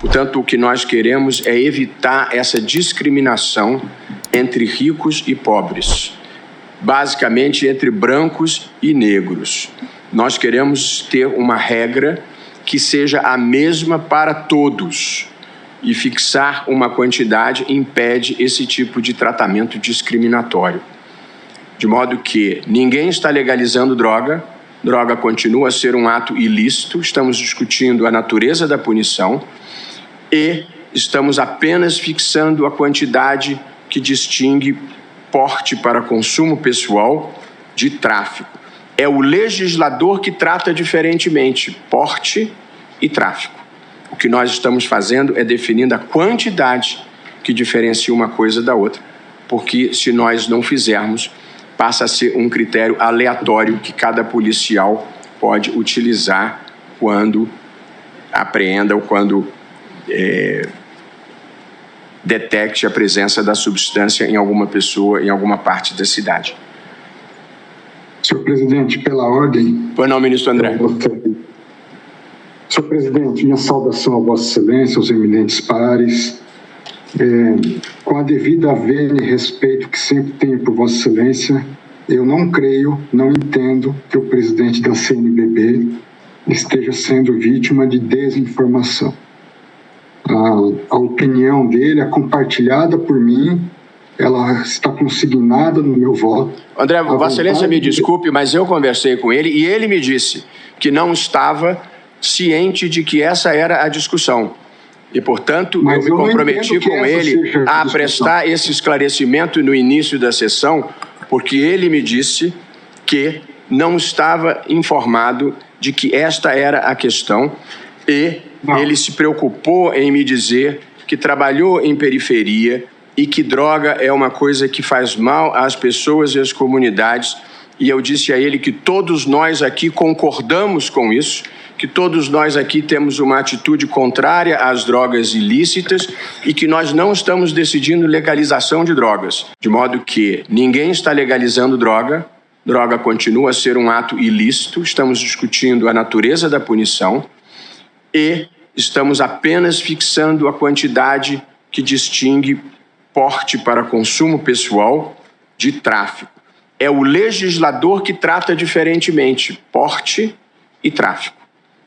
Portanto, o que nós queremos é evitar essa discriminação entre ricos e pobres, basicamente entre brancos e negros. Nós queremos ter uma regra que seja a mesma para todos, e fixar uma quantidade impede esse tipo de tratamento discriminatório. De modo que ninguém está legalizando droga, droga continua a ser um ato ilícito, estamos discutindo a natureza da punição e estamos apenas fixando a quantidade que distingue porte para consumo pessoal de tráfico. É o legislador que trata diferentemente porte e tráfico. O que nós estamos fazendo é definindo a quantidade que diferencia uma coisa da outra, porque se nós não fizermos, passa a ser um critério aleatório que cada policial pode utilizar quando apreenda ou quando detecte a presença da substância em alguma pessoa, em alguma parte da cidade. Senhor presidente, pela ordem... Pois não, ministro André. Senhor presidente, minha saudação a Vossa Excelência, aos eminentes pares. Com a devida vênia e respeito que sempre tenho por Vossa Excelência, eu não creio, não entendo que o presidente da CNBB esteja sendo vítima de desinformação. A opinião dele é compartilhada por mim, ela está consignada no meu voto. André, Vossa Excelência me desculpe, mas eu conversei com ele e ele me disse que não estava ciente de que essa era a discussão. E, portanto, eu me comprometi com ele a prestar esse esclarecimento no início da sessão, porque ele me disse que não estava informado de que esta era a questão e ele se preocupou em me dizer que trabalhou em periferia e que droga é uma coisa que faz mal às pessoas e às comunidades. E eu disse a ele que todos nós aqui concordamos com isso, que todos nós aqui temos uma atitude contrária às drogas ilícitas e que nós não estamos decidindo legalização de drogas. De modo que ninguém está legalizando droga, droga continua a ser um ato ilícito, estamos discutindo a natureza da punição e estamos apenas fixando a quantidade que distingue porte para consumo pessoal de tráfico. É o legislador que trata diferentemente porte e tráfico.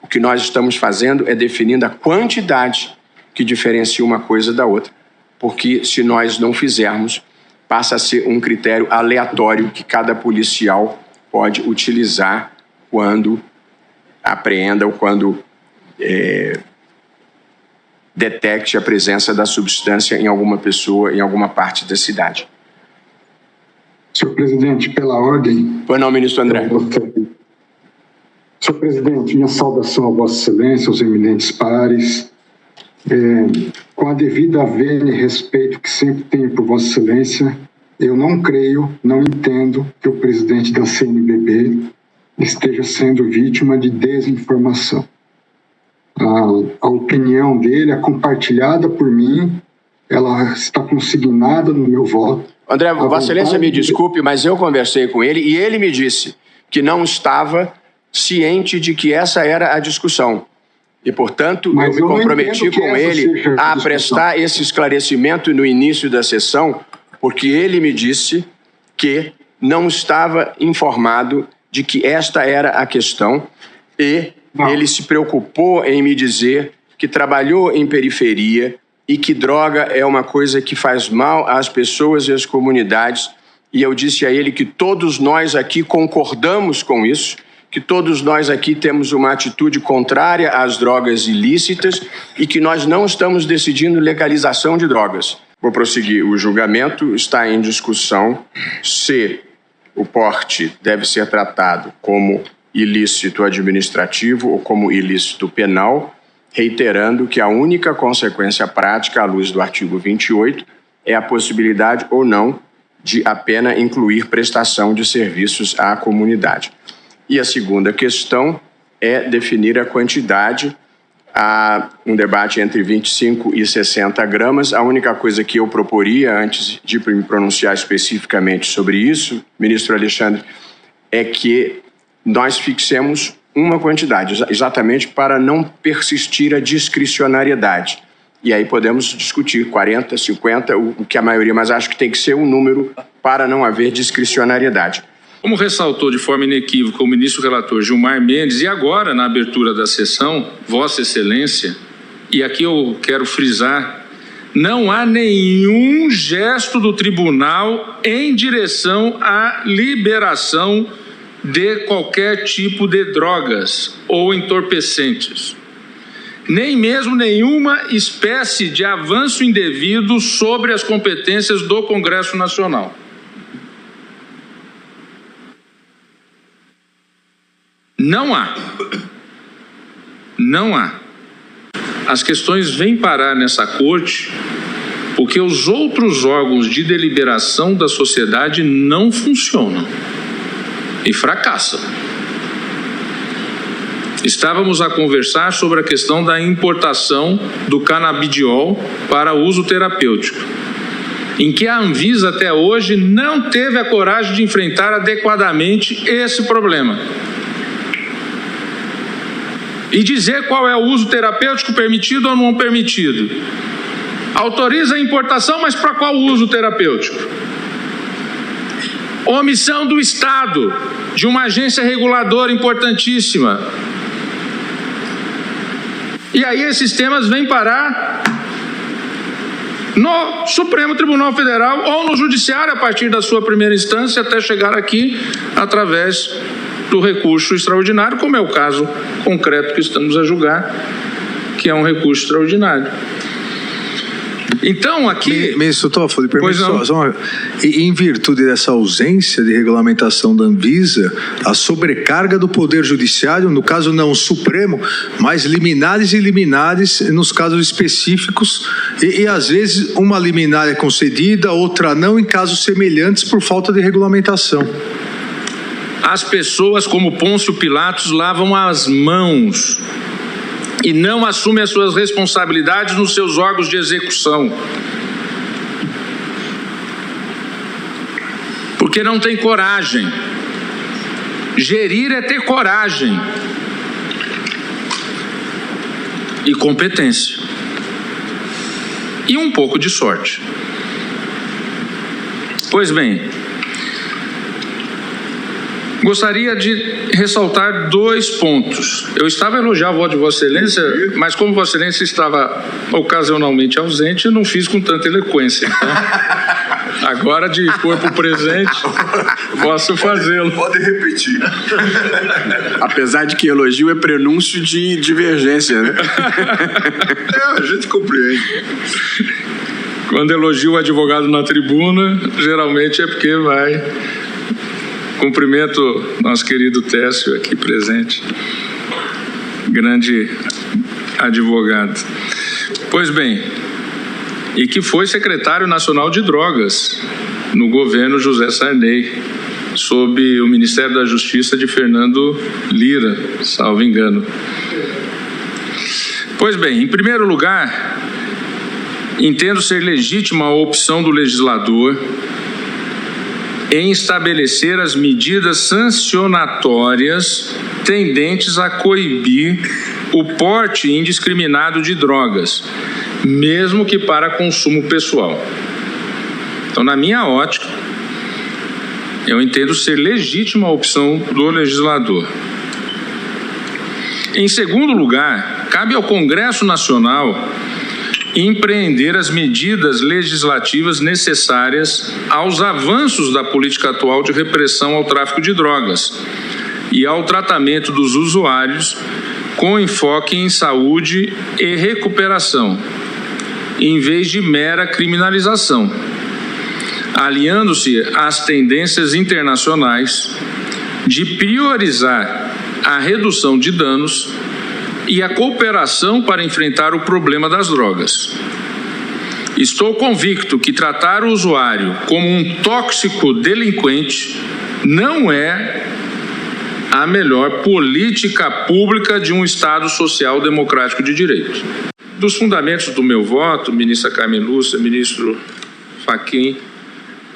O que nós estamos fazendo é definindo a quantidade que diferencia uma coisa da outra, porque se nós não fizermos, passa a ser um critério aleatório que cada policial pode utilizar quando apreenda ou quando detecte a presença da substância em alguma pessoa, em alguma parte da cidade. Senhor presidente, pela ordem... Pois não, ministro André. Senhor presidente, minha saudação a Vossa Excelência, aos eminentes pares. Com a devida vênia e respeito que sempre tenho por Vossa Excelência, eu não creio, não entendo que o presidente da CNBB esteja sendo vítima de desinformação. A opinião dele é compartilhada por mim, ela está consignada no meu voto. André, Vossa Excelência me desculpe, mas eu conversei com ele e ele me disse que não estava ciente de que essa era a discussão. E, portanto, eu me comprometi com ele a prestar esse esclarecimento no início da sessão, porque ele me disse que não estava informado de que esta era a questão e ele se preocupou em me dizer que trabalhou em periferia e que droga é uma coisa que faz mal às pessoas e às comunidades. E eu disse a ele que todos nós aqui concordamos com isso, que todos nós aqui temos uma atitude contrária às drogas ilícitas e que nós não estamos decidindo legalização de drogas. Vou prosseguir. O julgamento está em discussão se o porte deve ser tratado como ilícito administrativo ou como ilícito penal, reiterando que a única consequência prática, à luz do artigo 28, é a possibilidade ou não de a pena incluir prestação de serviços à comunidade. E a segunda questão é definir a quantidade. Há um debate entre 25 e 60 gramas. A única coisa que eu proporia, antes de me pronunciar especificamente sobre isso, ministro Alexandre, é que nós fixemos uma quantidade, exatamente para não persistir a discricionariedade. E aí podemos discutir 40, 50, o que a maioria, mas acho que tem que ser um número para não haver discricionariedade. Como ressaltou de forma inequívoca o ministro relator Gilmar Mendes, e agora na abertura da sessão, Vossa Excelência, e aqui eu quero frisar, não há nenhum gesto do tribunal em direção à liberação de qualquer tipo de drogas ou entorpecentes, nem mesmo nenhuma espécie de avanço indevido sobre as competências do Congresso Nacional. Não há. Não há. As questões vêm parar nessa corte porque os outros órgãos de deliberação da sociedade não funcionam e fracassam. Estávamos a conversar sobre a questão da importação do canabidiol para uso terapêutico, em que a Anvisa até hoje não teve a coragem de enfrentar adequadamente esse problema e dizer qual é o uso terapêutico permitido ou não permitido. Autoriza a importação, mas para qual uso terapêutico? Omissão do Estado, de uma agência reguladora importantíssima. E aí esses temas vêm parar no Supremo Tribunal Federal ou no Judiciário a partir da sua primeira instância até chegar aqui através do recurso extraordinário, como é o caso concreto que estamos a julgar, que é um recurso extraordinário. Então, aqui... Ministro Toffoli, em virtude dessa ausência de regulamentação da Anvisa, a sobrecarga do Poder Judiciário, no caso não o Supremo, mas liminares e liminares nos casos específicos, e às vezes uma liminar é concedida, outra não, em casos semelhantes por falta de regulamentação. As pessoas, como Pôncio Pilatos, lavam as mãos e não assumem as suas responsabilidades nos seus órgãos de execução. Porque não tem coragem. Gerir é ter coragem e competência. E um pouco de sorte. Pois bem, gostaria de ressaltar 2 pontos. Eu estava a elogiar o voto de Vossa Excelência, mas como Vossa Excelência estava ocasionalmente ausente, eu não fiz com tanta eloquência. Então, agora, de corpo presente, posso fazê-lo. Pode repetir. Apesar de que elogio é prenúncio de divergência, né? A gente compreende. Quando elogio o advogado na tribuna, geralmente é porque vai... Cumprimento nosso querido Técio aqui presente, grande advogado. Pois bem, e que foi secretário nacional de drogas no governo José Sarney, sob o Ministério da Justiça de Fernando Lira, salvo engano. Pois bem, em primeiro lugar, entendo ser legítima a opção do legislador em estabelecer as medidas sancionatórias tendentes a coibir o porte indiscriminado de drogas, mesmo que para consumo pessoal. Então, na minha ótica, eu entendo ser legítima a opção do legislador. Em segundo lugar, cabe ao Congresso Nacional empreender as medidas legislativas necessárias aos avanços da política atual de repressão ao tráfico de drogas e ao tratamento dos usuários com enfoque em saúde e recuperação, em vez de mera criminalização, aliando-se às tendências internacionais de priorizar a redução de danos e a cooperação para enfrentar o problema das drogas. Estou convicto que tratar o usuário como um tóxico delinquente não é a melhor política pública de um Estado social democrático de direito. Dos fundamentos do meu voto, ministra Carmen Lúcia, ministro Fachin,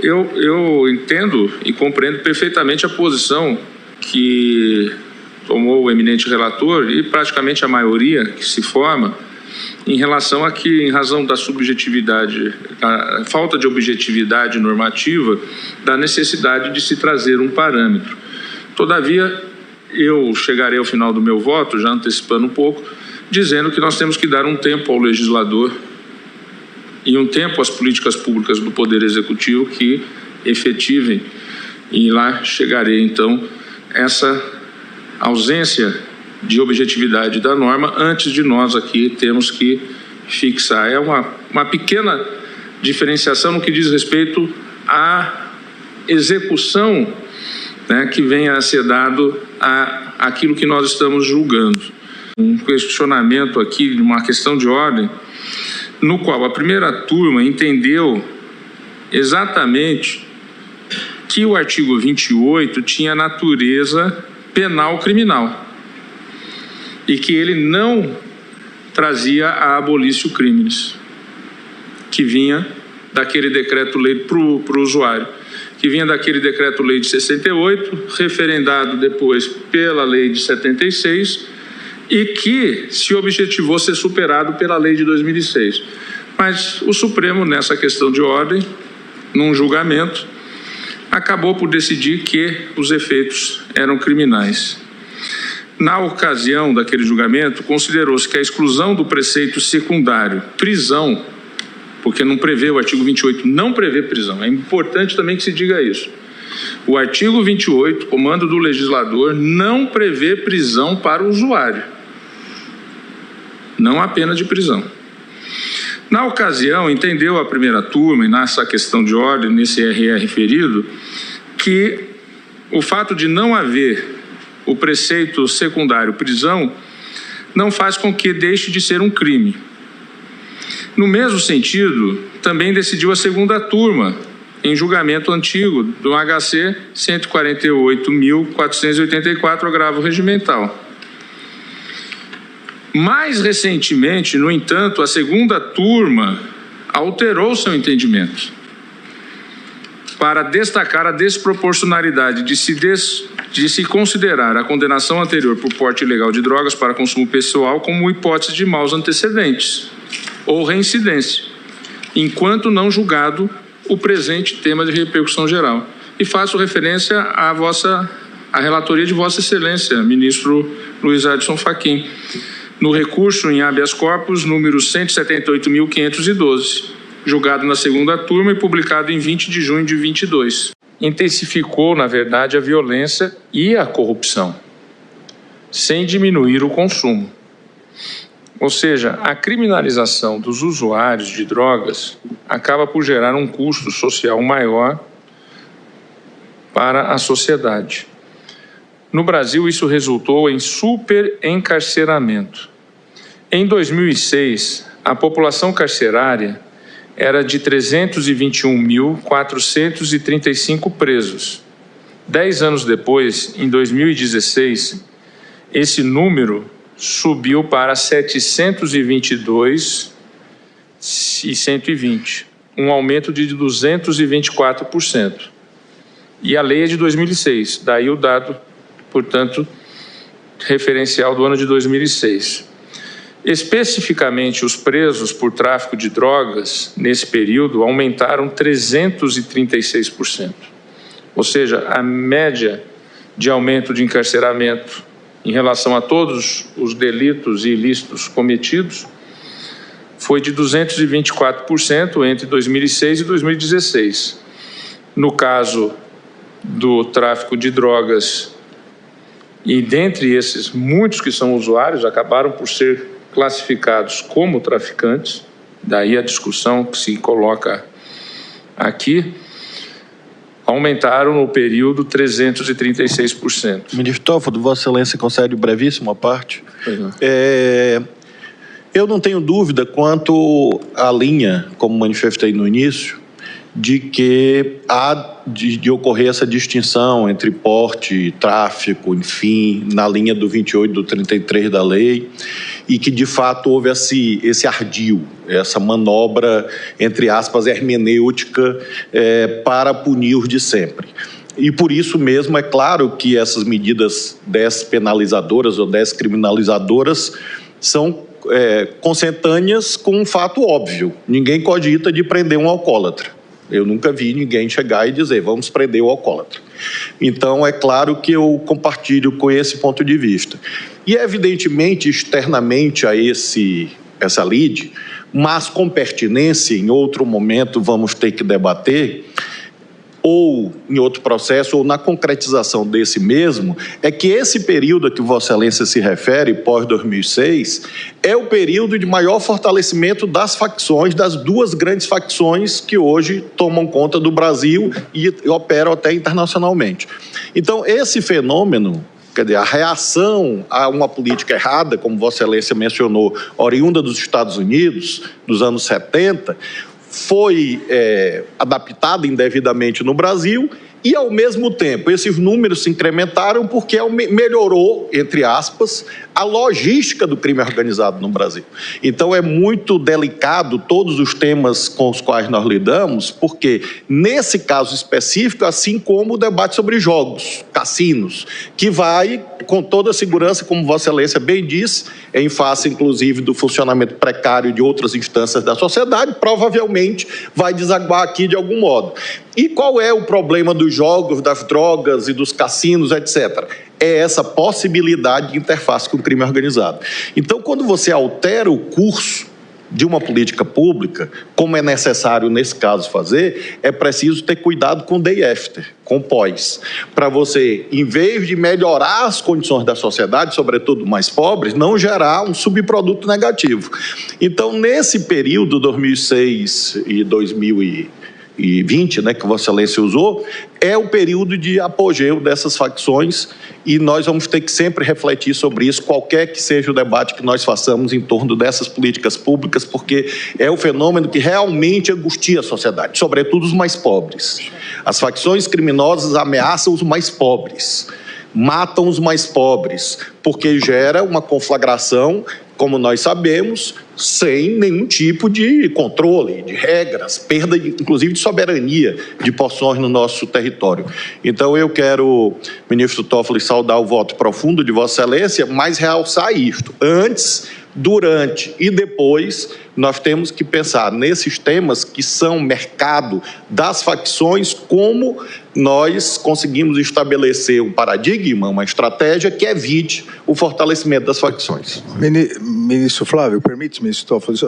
eu entendo e compreendo perfeitamente a posição que tomou o eminente relator e praticamente a maioria que se forma em relação a que, em razão da subjetividade, a falta de objetividade normativa, da necessidade de se trazer um parâmetro. Todavia, eu chegarei ao final do meu voto, já antecipando um pouco, dizendo que nós temos que dar um tempo ao legislador e um tempo às políticas públicas do Poder Executivo que efetivem, e lá chegarei, então, essa ausência de objetividade da norma antes de nós aqui temos que fixar. É uma pequena diferenciação no que diz respeito à execução, né, que venha a ser dado àquilo que nós estamos julgando. Um questionamento aqui, uma questão de ordem, no qual a primeira turma entendeu exatamente que o artigo 28 tinha natureza penal criminal e que ele não trazia a abolício crimes, que vinha daquele decreto-lei para o usuário, que vinha daquele decreto-lei de 68, referendado depois pela lei de 76, e que se objetivou ser superado pela lei de 2006. Mas o Supremo, nessa questão de ordem, num julgamento, acabou por decidir que os efeitos eram criminais. Na ocasião daquele julgamento, considerou-se que a exclusão do preceito secundário, prisão, porque não prevê, o artigo 28 não prevê prisão, é importante também que se diga isso. O artigo 28, comando do legislador, não prevê prisão para o usuário, não há pena de prisão. Na ocasião, entendeu a primeira turma, e nessa questão de ordem, nesse RR referido, que o fato de não haver o preceito secundário prisão não faz com que deixe de ser um crime. No mesmo sentido, também decidiu a segunda turma, em julgamento antigo do HC 148.484, agravo regimental. Mais recentemente, no entanto, a segunda turma alterou seu entendimento para destacar a desproporcionalidade de se considerar a condenação anterior por porte ilegal de drogas para consumo pessoal como hipótese de maus antecedentes ou reincidência, enquanto não julgado o presente tema de repercussão geral. E faço referência à relatoria de Vossa Excelência, ministro Luiz Edson Fachin, no recurso em habeas corpus número 178.512, julgado na segunda turma e publicado em 20 de junho de 22. Intensificou, na verdade, a violência e a corrupção, sem diminuir o consumo. Ou seja, a criminalização dos usuários de drogas acaba por gerar um custo social maior para a sociedade. No Brasil, isso resultou em superencarceramento. Em 2006, a população carcerária era de 321.435 presos. 10 anos depois, em 2016, esse número subiu para 722.120, um aumento de 224%. E a lei é de 2006, daí o dado, portanto, referencial do ano de 2006. Especificamente, os presos por tráfico de drogas, nesse período, aumentaram 336%. Ou seja, a média de aumento de encarceramento em relação a todos os delitos e ilícitos cometidos foi de 224% entre 2006 e 2016. No caso do tráfico de drogas, e dentre esses, muitos que são usuários acabaram por ser classificados como traficantes, daí a discussão que se coloca aqui, aumentaram no período 336%. Ministro Toffoli, Vossa Excelência concede brevíssima parte. Eu não tenho dúvida quanto à linha, como manifestei no início, de que há de ocorrer essa distinção entre porte, tráfico, enfim, na linha do 28 do 33 da lei, e que de fato houve esse ardil, essa manobra, entre aspas, hermenêutica, para punir os de sempre. E por isso mesmo é claro que essas medidas despenalizadoras ou descriminalizadoras são consentâneas com um fato óbvio. Ninguém cogita de prender um alcoólatra. Eu nunca vi ninguém chegar e dizer, vamos prender o alcoólatra. Então, é claro que eu compartilho com esse ponto de vista. E, evidentemente, externamente a essa lide, mas com pertinência, em outro momento vamos ter que debater, ou em outro processo, ou na concretização desse mesmo, é que esse período a que Vossa Excelência se refere, pós-2006, é o período de maior fortalecimento das facções, das duas grandes facções que hoje tomam conta do Brasil e operam até internacionalmente. Então, esse fenômeno, quer dizer, a reação a uma política errada, como Vossa Excelência mencionou, oriunda dos Estados Unidos, dos anos 70, foi adaptada indevidamente no Brasil e, ao mesmo tempo, esses números se incrementaram porque melhorou, entre aspas, a logística do crime organizado no Brasil. Então, é muito delicado todos os temas com os quais nós lidamos, porque, nesse caso específico, assim como o debate sobre jogos, cassinos, que vai, com toda a segurança, como Vossa Excelência bem disse, em face, inclusive, do funcionamento precário de outras instâncias da sociedade, provavelmente vai desaguar aqui de algum modo. E qual é o problema dos jogos, das drogas e dos cassinos, etc.? É essa possibilidade de interface com o crime organizado. Então, quando você altera o curso de uma política pública, como é necessário nesse caso fazer, é preciso ter cuidado com o day after, com o pós, para você, em vez de melhorar as condições da sociedade, sobretudo mais pobres, não gerar um subproduto negativo. Então, nesse período, 2006 e 2020, que Vossa Excelência usou, é o período de apogeu dessas facções e nós vamos ter que sempre refletir sobre isso, qualquer que seja o debate que nós façamos em torno dessas políticas públicas, porque é o fenômeno que realmente angustia a sociedade, sobretudo os mais pobres. As facções criminosas ameaçam os mais pobres, matam os mais pobres, porque gera uma conflagração, como nós sabemos, sem nenhum tipo de controle, de regras, perda, inclusive, de soberania de porções no nosso território. Então, eu quero, ministro Toffoli, saudar o voto profundo de Vossa Excelência, mas realçar isto. Antes, durante e depois, nós temos que pensar nesses temas que são mercado das facções, como nós conseguimos estabelecer um paradigma, uma estratégia que evite o fortalecimento das facções. Ministro Flávio, permite, ministro Toffoli,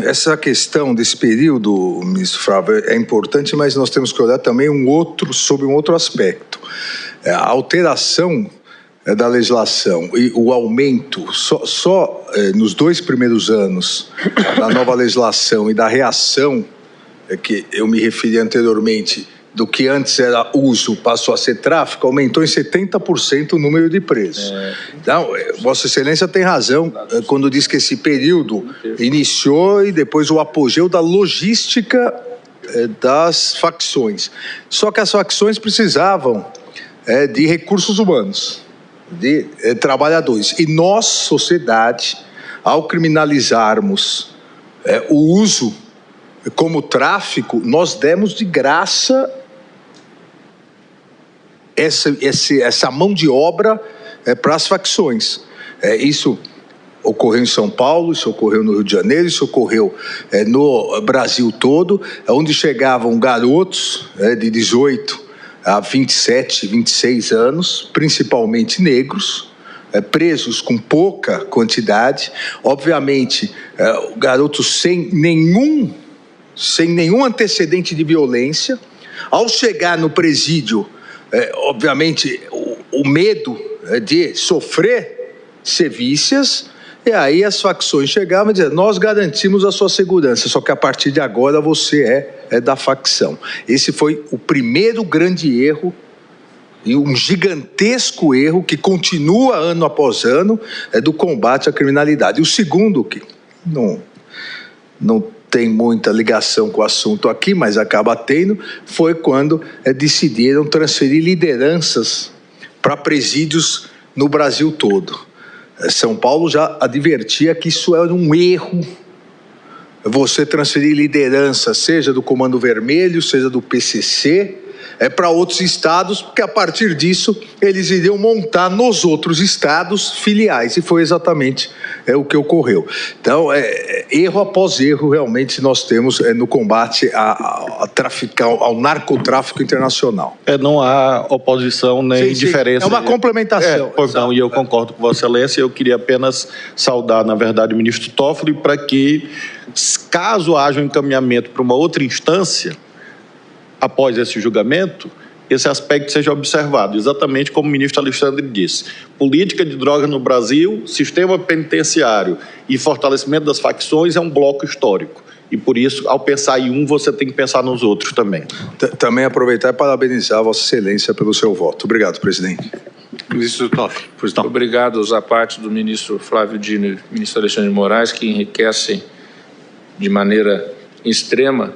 essa questão desse período, ministro Flávio, é importante, mas nós temos que olhar também sobre um outro aspecto. A alteração da legislação e o aumento só nos 2 primeiros anos da nova legislação e da reação que eu me referi anteriormente, do que antes era uso passou a ser tráfico, aumentou em 70% o número de presos. Então, Vossa Excelência tem razão quando diz que esse período iniciou e depois o apogeu da logística das facções. Só que as facções precisavam de recursos humanos, de trabalhadores. E nós, sociedade, ao criminalizarmos o uso como tráfico, nós demos de graça essa mão de obra para as facções. Isso ocorreu em São Paulo, isso ocorreu no Rio de Janeiro, isso ocorreu no Brasil todo, onde chegavam garotos de 18 a 27, 26 anos, principalmente negros, presos com pouca quantidade, obviamente garotos sem nenhum antecedente de violência. Ao chegar no presídio, obviamente o medo de sofrer sevícias, e aí as facções chegavam e diziam, nós garantimos a sua segurança, só que a partir de agora você é da facção. Esse foi o primeiro grande erro, e um gigantesco erro que continua ano após ano, do combate à criminalidade. E o segundo, que não tem muita ligação com o assunto aqui, mas acaba tendo, foi quando decidiram transferir lideranças para presídios no Brasil todo. São Paulo já advertia que isso era um erro, você transferir liderança, seja do Comando Vermelho, seja do PCC, para outros estados, porque a partir disso eles iriam montar nos outros estados filiais, e foi exatamente o que ocorreu. Então, erro após erro, realmente, nós temos no combate ao narcotráfico internacional. Não há oposição nem diferença. É uma complementação. Pois não, e eu concordo com Vossa Excelência. Eu queria apenas saudar, na verdade, o ministro Toffoli para que, caso haja um encaminhamento para uma outra instância, após esse julgamento, esse aspecto seja observado, exatamente como o ministro Alexandre disse. Política de drogas no Brasil, sistema penitenciário e fortalecimento das facções é um bloco histórico. E por isso, ao pensar em um, você tem que pensar nos outros também. Também aproveitar e parabenizar a Vossa Excelência pelo seu voto. Obrigado, presidente. Ministro Toffoli. Obrigado à parte do ministro Flávio Dino e ministro Alexandre de Moraes, que enriquecem de maneira extrema